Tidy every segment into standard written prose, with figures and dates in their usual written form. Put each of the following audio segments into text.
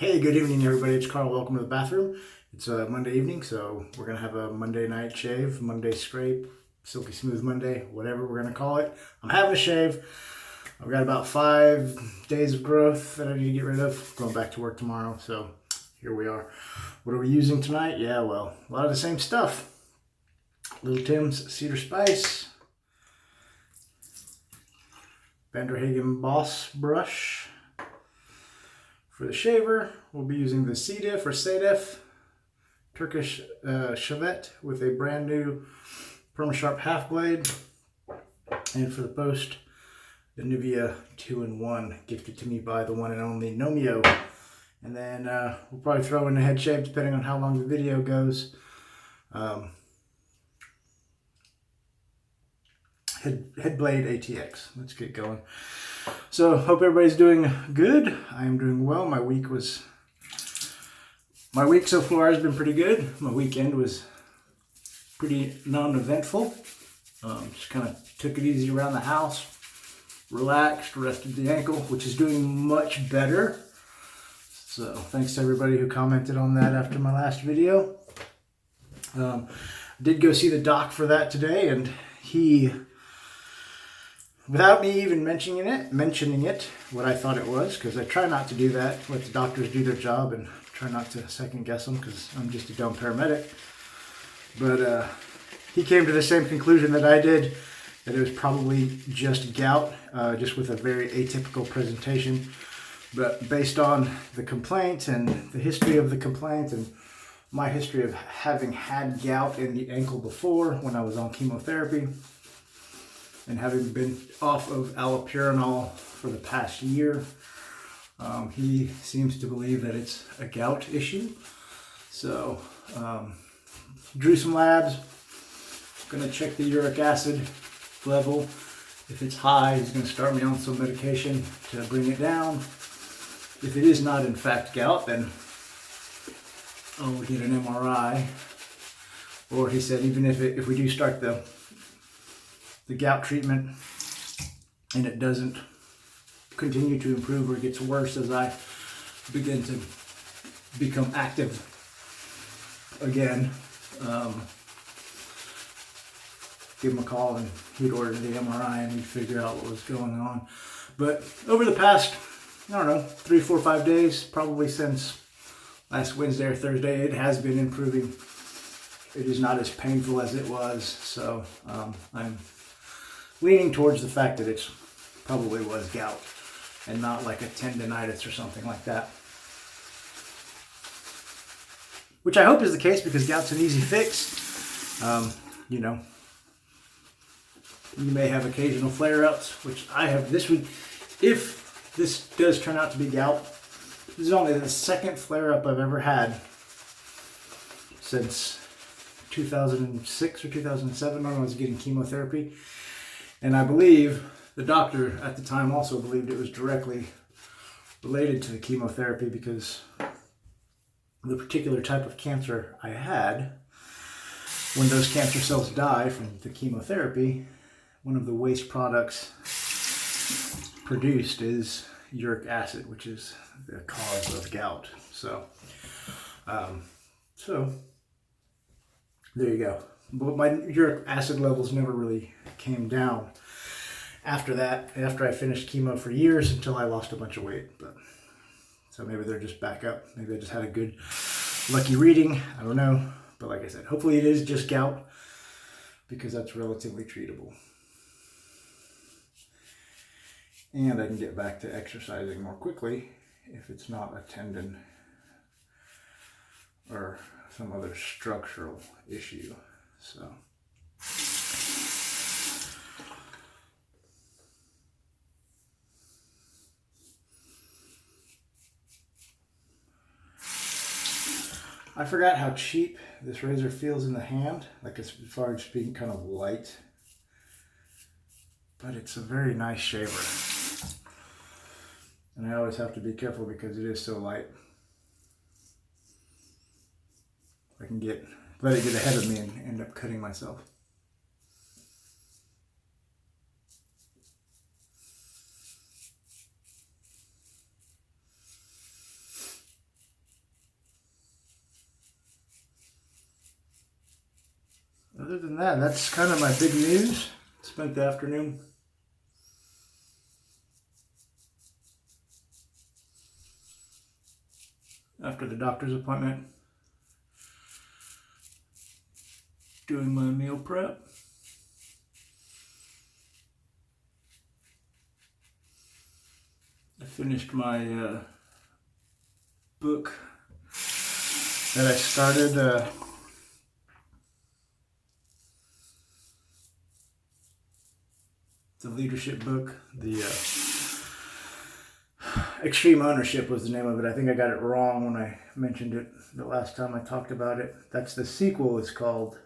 Hey, good evening, everybody. It's Carl. Welcome to the bathroom. It's a Monday evening, so we're going to have a Monday night shave, Monday scrape, Silky Smooth Monday, whatever we're going to call it. I'm having a shave. I've got about 5 days of growth that I need to get rid of. Going back to work tomorrow, so here we are. What are we using tonight? Yeah, well, a lot of the same stuff. Little Tim's Cedar Spice, Vanderhagen Boss brush. For the shaver, we'll be using the Sedef Turkish Shavette with a brand new PermaSharp half blade. And for the post, the Nivea 2-in-1 gifted to me by the one and only Nomeo. And then we'll probably throw in a head shave depending on how long the video goes. HeadBlade Atx. Let's get going. So, hope everybody's doing good. I am doing well. My week so far has been pretty good. My weekend was pretty non-eventful. Just kind of took it easy around the house, relaxed, rested the ankle, which is doing much better. So, thanks to everybody who commented on that after my last video. Did go see the doc for that today, and he, without me even mentioning it, what I thought it was, because I try not to do that, let the doctors do their job and try not to second guess them because I'm just a dumb paramedic. But he came to the same conclusion that I did, that it was probably just gout, just with a very atypical presentation. But based on the complaint and the history of the complaint and my history of having had gout in the ankle before when I was on chemotherapy, and having been off of allopurinol for the past year, he seems to believe that it's a gout issue. So, drew some labs. Gonna check the uric acid level. If it's high, he's gonna start me on some medication to bring it down. If it is not in fact gout, then I'll get an MRI. Or he said even if we do start the gout treatment and it doesn't continue to improve or gets worse as I begin to become active again, give him a call and he'd order the MRI and we'd figure out what was going on. But over the past, I don't know, 3, 4, 5 days, probably since last Wednesday or Thursday, it has been improving. It is not as painful as it was, so I'm leaning towards the fact that it probably was gout and not like a tendonitis or something like that. Which I hope is the case because gout's an easy fix. You know, you may have occasional flare-ups, which I have this week. If this does turn out to be gout, this is only the second flare-up I've ever had since 2006 or 2007 when I was getting chemotherapy. And I believe the doctor at the time also believed it was directly related to the chemotherapy because the particular type of cancer I had, when those cancer cells die from the chemotherapy, one of the waste products produced is uric acid, which is the cause of gout. So there you go. But my uric acid levels never really came down after that, after I finished chemo for years until I lost a bunch of weight. But so maybe they're just back up. Maybe I just had a good lucky reading. I don't know. But like I said, hopefully it is just gout because that's relatively treatable. And I can get back to exercising more quickly if it's not a tendon or some other structural issue. So I forgot how cheap this razor feels in the hand, like as far as being kind of light, but it's a very nice shaver. And I always have to be careful because it is so light. I can let it get ahead of me and end up cutting myself. other than that, that's kind of my big news. Spent the afternoon after the doctor's appointment doing my meal prep. I finished my book that I started. The leadership book, the Extreme Ownership was the name of it. I think I got it wrong when I mentioned it the last time I talked about it. That's the sequel. Is called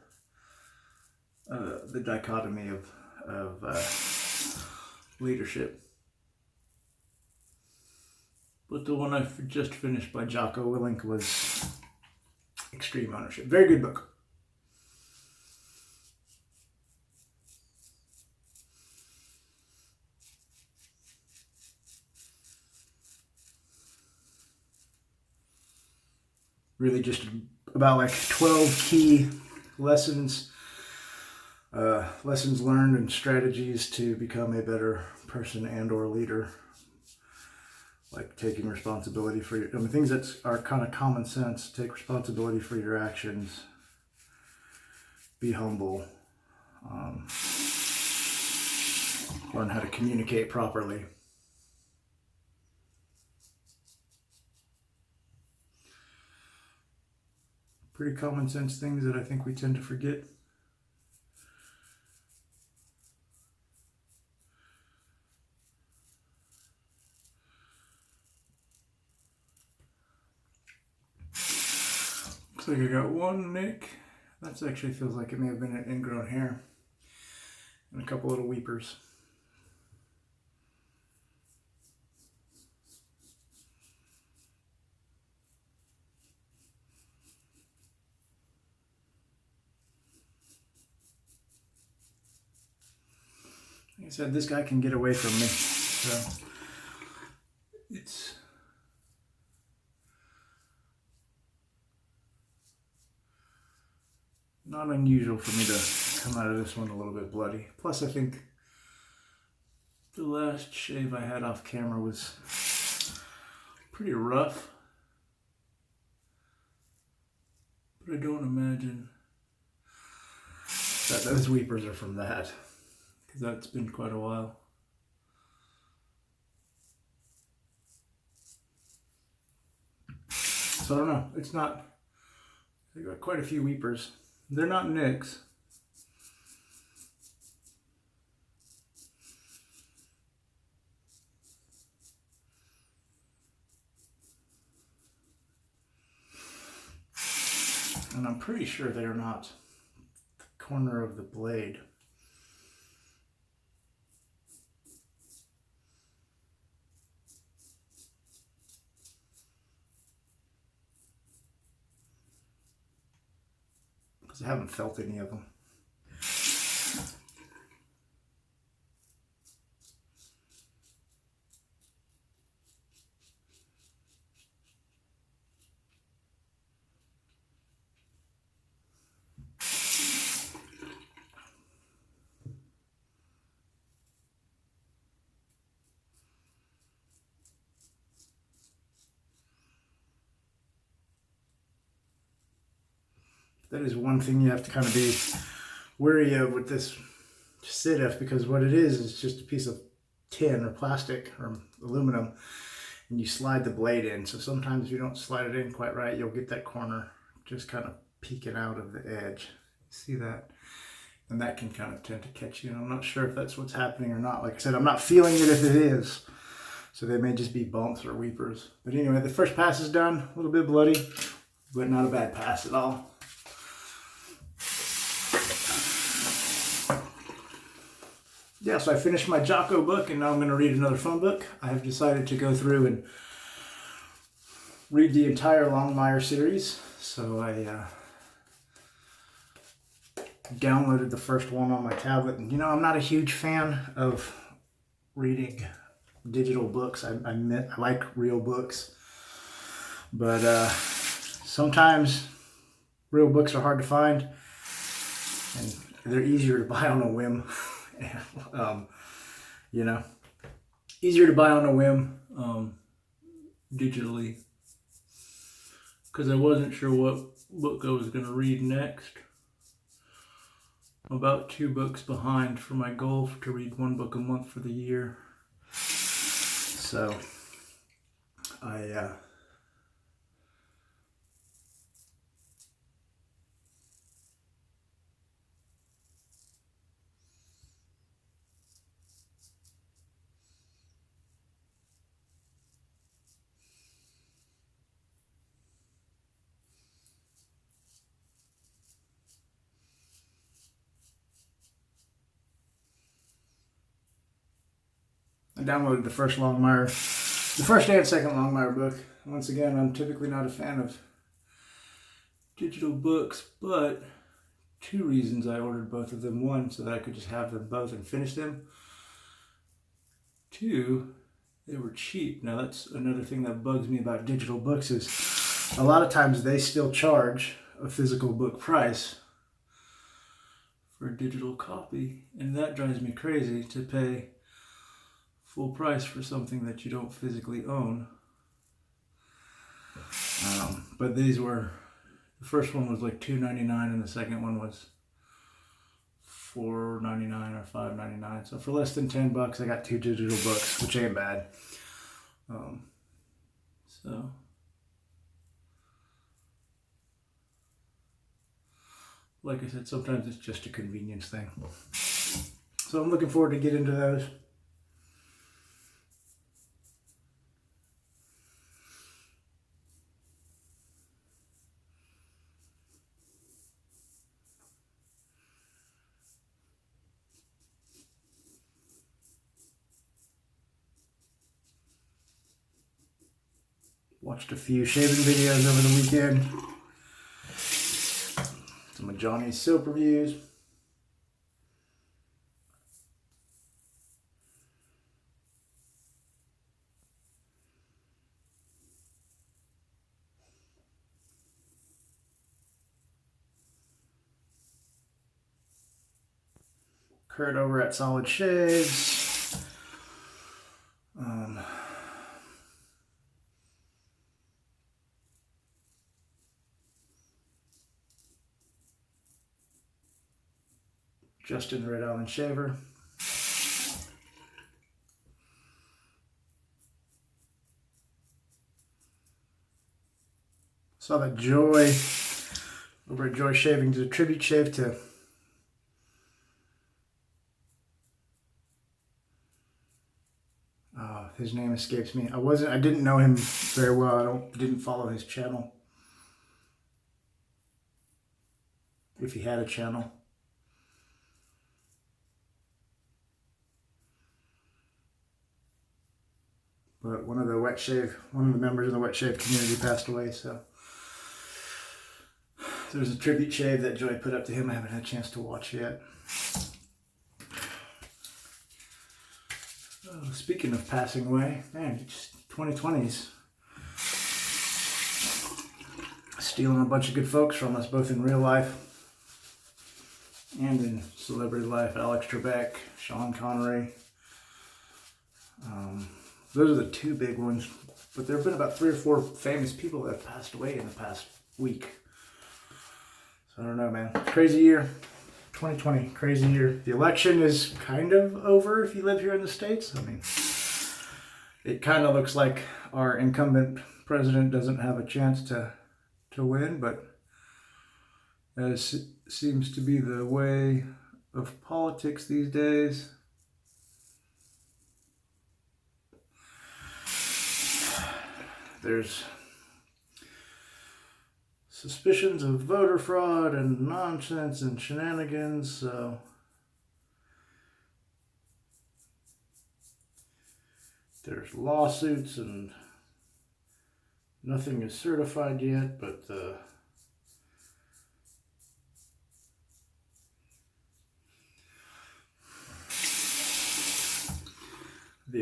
The Dichotomy of Leadership. But the one I just finished by Jocko Willink was Extreme Ownership. Very good book. Really just about like 12 key lessons, lessons learned and strategies to become a better person and or leader. Like taking responsibility for your, things that are kind of common sense. Take responsibility for your actions. Be humble. Learn how to communicate properly. Pretty common sense things that I think we tend to forget. Looks like I got one nick. That actually feels like it may have been an ingrown hair. And a couple little weepers. Like I said, this guy can get away from me, so it's not unusual for me to come out of this one a little bit bloody. Plus, I think the last shave I had off camera was pretty rough, but I don't imagine that those weepers are from that. That's been quite a while. So I don't know. It's not. I got quite a few weepers. They're not nicks. And I'm pretty sure they're not the corner of the blade. I haven't felt any of them. That is one thing you have to kind of be wary of with this Sedef, because what it is just a piece of tin or plastic or aluminum, and you slide the blade in. So sometimes if you don't slide it in quite right, you'll get that corner just kind of peeking out of the edge. See that? And that can kind of tend to catch you. And I'm not sure if that's what's happening or not. Like I said, I'm not feeling it if it is. So they may just be bumps or weepers. But anyway, the first pass is done. A little bit bloody, but not a bad pass at all. Yeah, so I finished my Jocko book, and now I'm going to read another fun book. I have decided to go through and read the entire Longmire series. So I downloaded the first one on my tablet. And, I'm not a huge fan of reading digital books. I like real books. But sometimes real books are hard to find. And they're easier to buy on a whim. You know, easier to buy on a whim digitally, because I wasn't sure what book I was going to read next. I'm about 2 books behind for my goal to read 1 book a month for the year. So I downloaded the first and second Longmire book. Once again, I'm typically not a fan of digital books, but 2 reasons I ordered both of them. 1, so that I could just have them both and finish them. 2, they were cheap. Now that's another thing that bugs me about digital books, is a lot of times they still charge a physical book price for a digital copy, and that drives me crazy, to pay full price for something that you don't physically own. But these were, the first one was like $2.99 and the second one was $4.99 or $5.99. So for less than $10, I got 2 digital books, which ain't bad. So like I said, sometimes it's just a convenience thing. So I'm looking forward to get into those. Watched a few shaving videos over the weekend. Some of Johnny's soap reviews. Kurt over at Solid Shaves. Justin Red Island Shaver. Saw that Joy over at Joy Shaving did a tribute shave to his name escapes me. I didn't know him very well. Didn't follow his channel. If he had a channel. But one of the members of the wet shave community passed away, so there's a tribute shave that Joy put up to him. I haven't had a chance to watch yet. Oh, speaking of passing away, man, 2020's stealing a bunch of good folks from us, both in real life and in celebrity life. Alex Trebek, Sean Connery. Those are the 2 big ones, but there have been about 3 or 4 famous people that have passed away in the past week. So I don't know, man. Crazy year. 2020, crazy year. The election is kind of over if you live here in the States. I mean, it kind of looks like our incumbent president doesn't have a chance to win, but as seems to be the way of politics these days, there's suspicions of voter fraud and nonsense and shenanigans, so there's lawsuits and nothing is certified yet, but the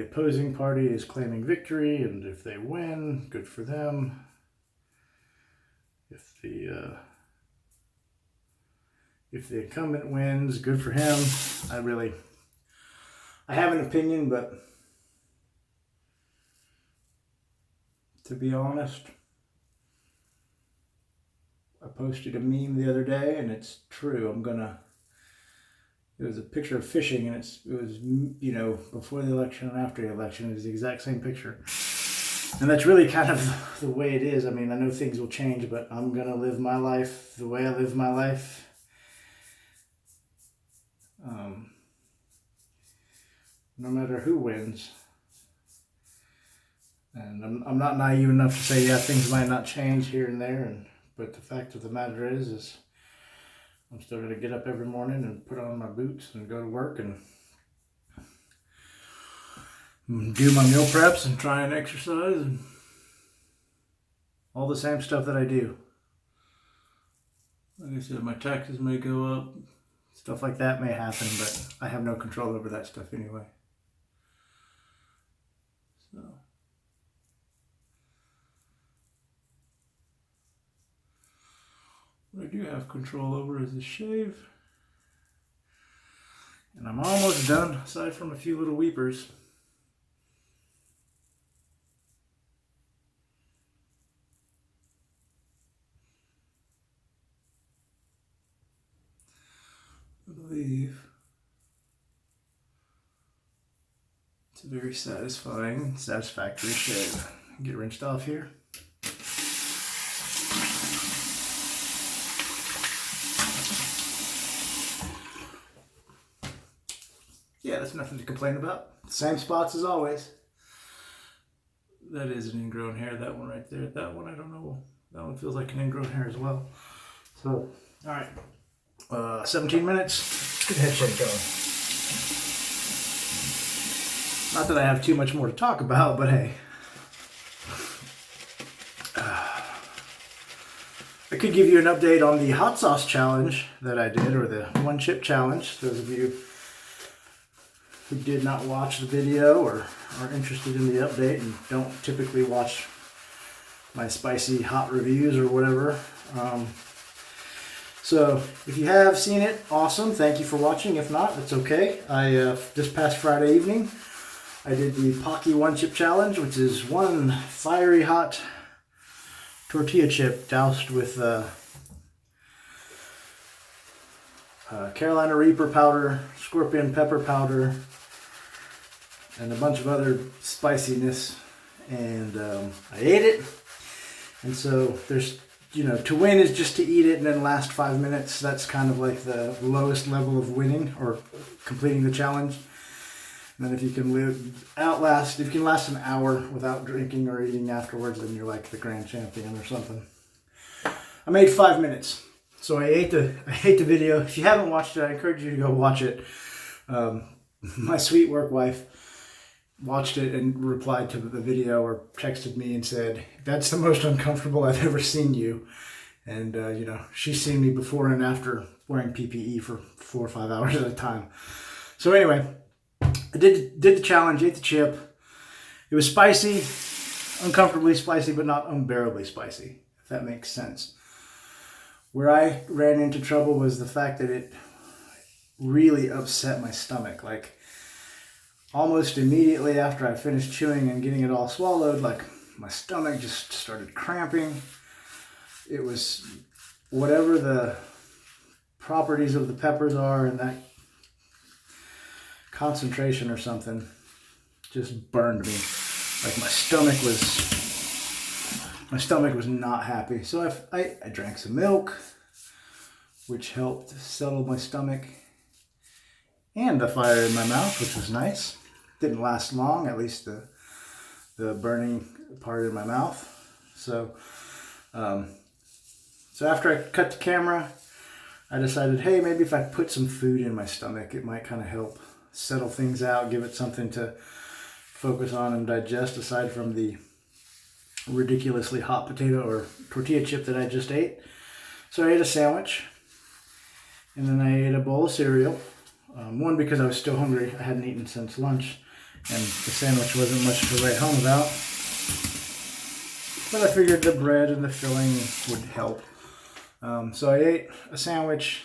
opposing party is claiming victory, and if they win, good for if the incumbent wins, good for him. I have an opinion, but to be honest, I posted a meme the other day, and it's true. It was a picture of fishing, and it was, you know, before the election and after the election. It was the exact same picture. And that's really kind of the way it is. I mean, I know things will change, but I'm going to live my life the way I live my life. No matter who wins. And I'm not naive enough to say, yeah, things might not change here and there. But the fact of the matter is I'm still going to get up every morning and put on my boots and go to work and do my meal preps and try and exercise and all the same stuff that I do. Like I said, my taxes may go up. Stuff like that may happen, but I have no control over that stuff anyway. So. What I do have control over is the shave. And I'm almost done, aside from a few little weepers. I believe it's a very satisfactory shave. Get rinsed off here. Yeah, that's nothing to complain about. Same spots as always. That is an ingrown hair, that one right there. That one, I don't know. That one feels like an ingrown hair as well. So, alright. 17 minutes. Get the head shake going. Not that I have too much more to talk about, but hey. I could give you an update on the hot sauce challenge that I did, or the one chip challenge. Those of you who did not watch the video or are interested in the update and don't typically watch my spicy hot reviews or whatever. So if you have seen it, awesome. Thank you for watching. If not, it's okay. This past Friday evening, I did the Pocky One Chip Challenge, which is one fiery hot tortilla chip doused with Carolina Reaper powder, scorpion pepper powder, and a bunch of other spiciness. And I ate it. And so there's, you know, to win is just to eat it and then last 5 minutes. That's kind of like the lowest level of winning or completing the challenge. And then if you can last an hour without drinking or eating afterwards, then you're like the grand champion or something. I made 5 minutes. So I ate the video. If you haven't watched it, I encourage you to go watch it. My sweet work wife watched it and replied to the video or texted me and said, "That's the most uncomfortable I've ever seen you." And, you know, she's seen me before and after wearing PPE for 4 or 5 hours at a time. So anyway, I did the challenge, ate the chip. It was spicy, uncomfortably spicy, but not unbearably spicy, if that makes sense. Where I ran into trouble was the fact that it really upset my stomach. Like, almost immediately after I finished chewing and getting it all swallowed, like, my stomach just started cramping. It was whatever the properties of the peppers are, and that concentration or something just burned me. Like, my stomach was not happy. So I drank some milk, which helped settle my stomach and the fire in my mouth, which was nice. Didn't last long, at least the burning part in my mouth. So after I cut the camera, I decided, hey, maybe if I put some food in my stomach, it might kind of help settle things out, give it something to focus on and digest aside from the ridiculously hot potato or tortilla chip that I just ate. So I ate a sandwich, and then I ate a bowl of cereal. One, because I was still hungry. I hadn't eaten since lunch, and the sandwich wasn't much to write home about. But I figured the bread and the filling would help. So I ate a sandwich,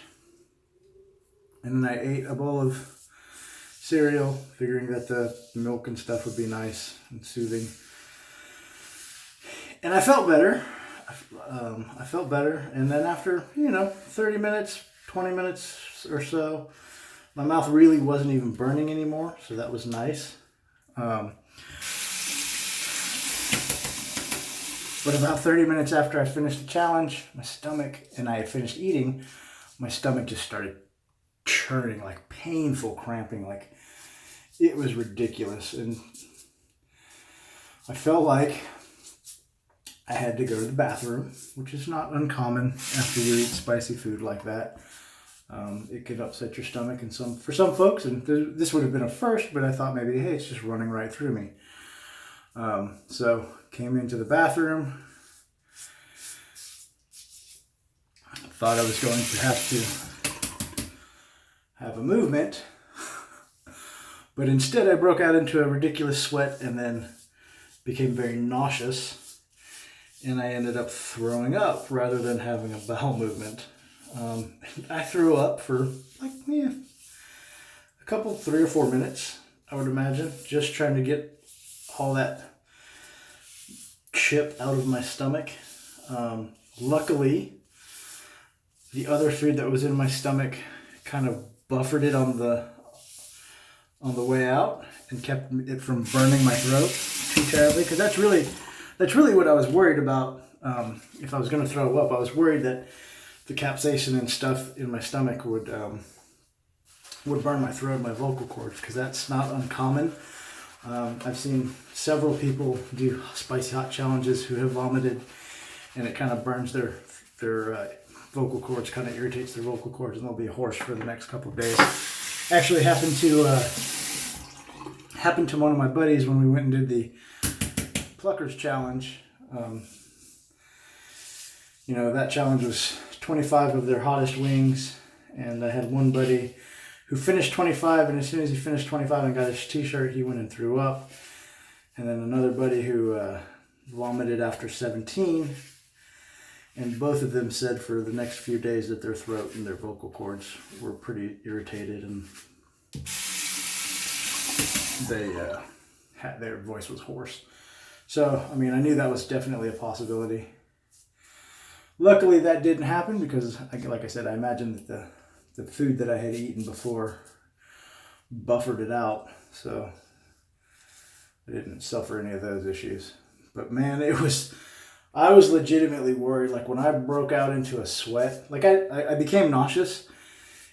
And then I ate a bowl of cereal, figuring that the milk and stuff would be nice and soothing. And I felt better. I felt better. And then after, 30 minutes, 20 minutes or so, my mouth really wasn't even burning anymore. So that was nice. But about 30 minutes after I finished the challenge, my stomach, and I had finished eating, my stomach just started churning, like painful cramping, like it was ridiculous. And I felt like I had to go to the bathroom, which is not uncommon after you eat spicy food like that. It could upset your stomach and for some folks, and this would have been a first, but I thought maybe, hey, it's just running right through me. So came into the bathroom. Thought I was going to have a movement, but instead I broke out into a ridiculous sweat and then became very nauseous, and I ended up throwing up rather than having a bowel movement. I threw up for like a couple, 3 or 4 minutes, I would imagine, just trying to get all that chip out of my stomach. Luckily, the other food that was in my stomach kind of buffered it on the way out and kept it from burning my throat too terribly. Because that's really what I was worried about. If I was going to throw up, I was worried that the capsaicin and stuff in my stomach would burn my throat, my vocal cords, because that's not uncommon. I've seen several people do spicy hot challenges who have vomited, and it kind of burns their vocal cords, kind of irritates their vocal cords, and they'll be hoarse for the next couple of days. Actually happened to one of my buddies when we went and did the Pluckers challenge. That challenge was 25 of their hottest wings, and I had one buddy who finished 25, and as soon as he finished 25 and got his t-shirt, he went and threw up. And then another buddy who vomited after 17, and both of them said for the next few days that their throat and their vocal cords were pretty irritated, and their voice was hoarse. So, I knew that was definitely a possibility. Luckily, that didn't happen because, like I said, I imagined that the food that I had eaten before buffered it out, so I didn't suffer any of those issues. But man, I was legitimately worried. Like when I broke out into a sweat, like I became nauseous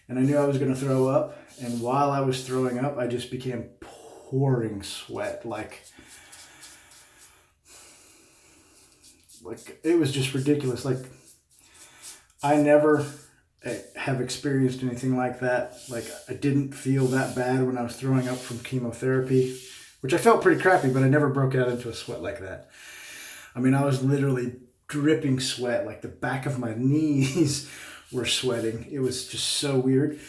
and I knew I was going to throw up. And while I was throwing up, I just became pouring sweat. Like it was just ridiculous. Like I never have experienced anything like that. Like I didn't feel that bad when I was throwing up from chemotherapy, which I felt pretty crappy, but I never broke out into a sweat like that. I was literally dripping sweat, like the back of my knees were sweating. It was just so weird.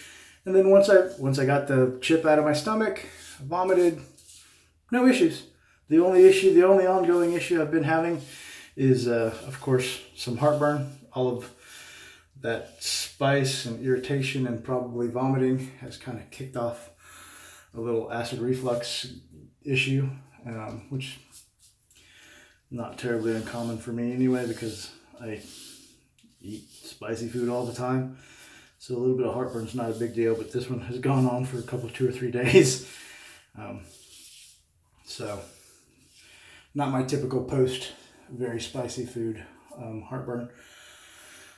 And then once I got the chip out of my stomach, I vomited, no issues. The only ongoing issue I've been having is, of course, some heartburn. All of that spice and irritation and probably vomiting has kind of kicked off a little acid reflux issue, which not terribly uncommon for me anyway, because I eat spicy food all the time. So a little bit of heartburn's not a big deal, but this one has gone on for 2 or 3 days. So not my typical post very spicy food heartburn.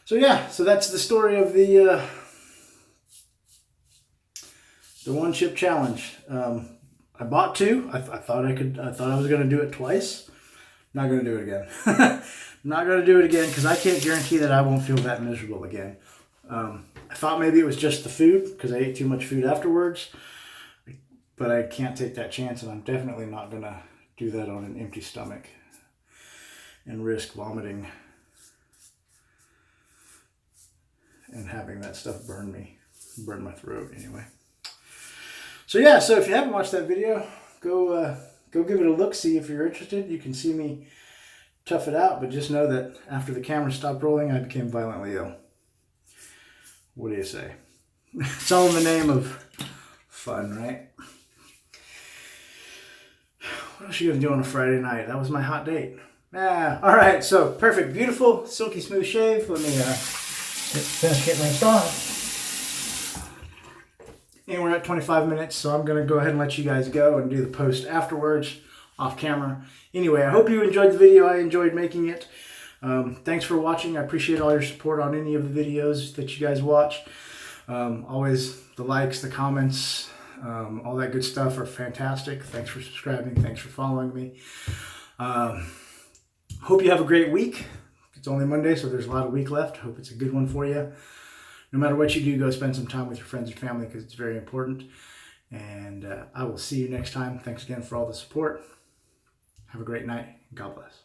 So yeah, so that's the story of the one chip challenge. I bought 2. I thought I was going to do it twice. Not going to do it again. Not going to do it again because I can't guarantee that I won't feel that miserable again. I thought maybe it was just the food because I ate too much food afterwards, but I can't take that chance, and I'm definitely not going to do that on an empty stomach and risk vomiting and having that stuff burn my throat anyway. So yeah, so if you haven't watched that video, go give it a look, see if you're interested. You can see me tough it out, but just know that after the camera stopped rolling, I became violently ill. What do you say? It's all in the name of fun, right? What else are you gonna do on a Friday night? That was my hot date. All right, so perfect, beautiful, silky smooth shave. Let me finish getting rinsed off. And we're at 25 minutes, so I'm gonna go ahead and let you guys go and do the post afterwards, off camera. Anyway, I hope you enjoyed the video. I enjoyed making it. Thanks for watching. I appreciate all your support on any of the videos that you guys watch. Always the likes, the comments, all that good stuff are fantastic. Thanks for subscribing. Thanks for following me. Hope you have a great week. It's only Monday, so there's a lot of week left. Hope it's a good one for you. No matter what you do, go spend some time with your friends and family because it's very important. And I will see you next time. Thanks again for all the support. Have a great night. God bless.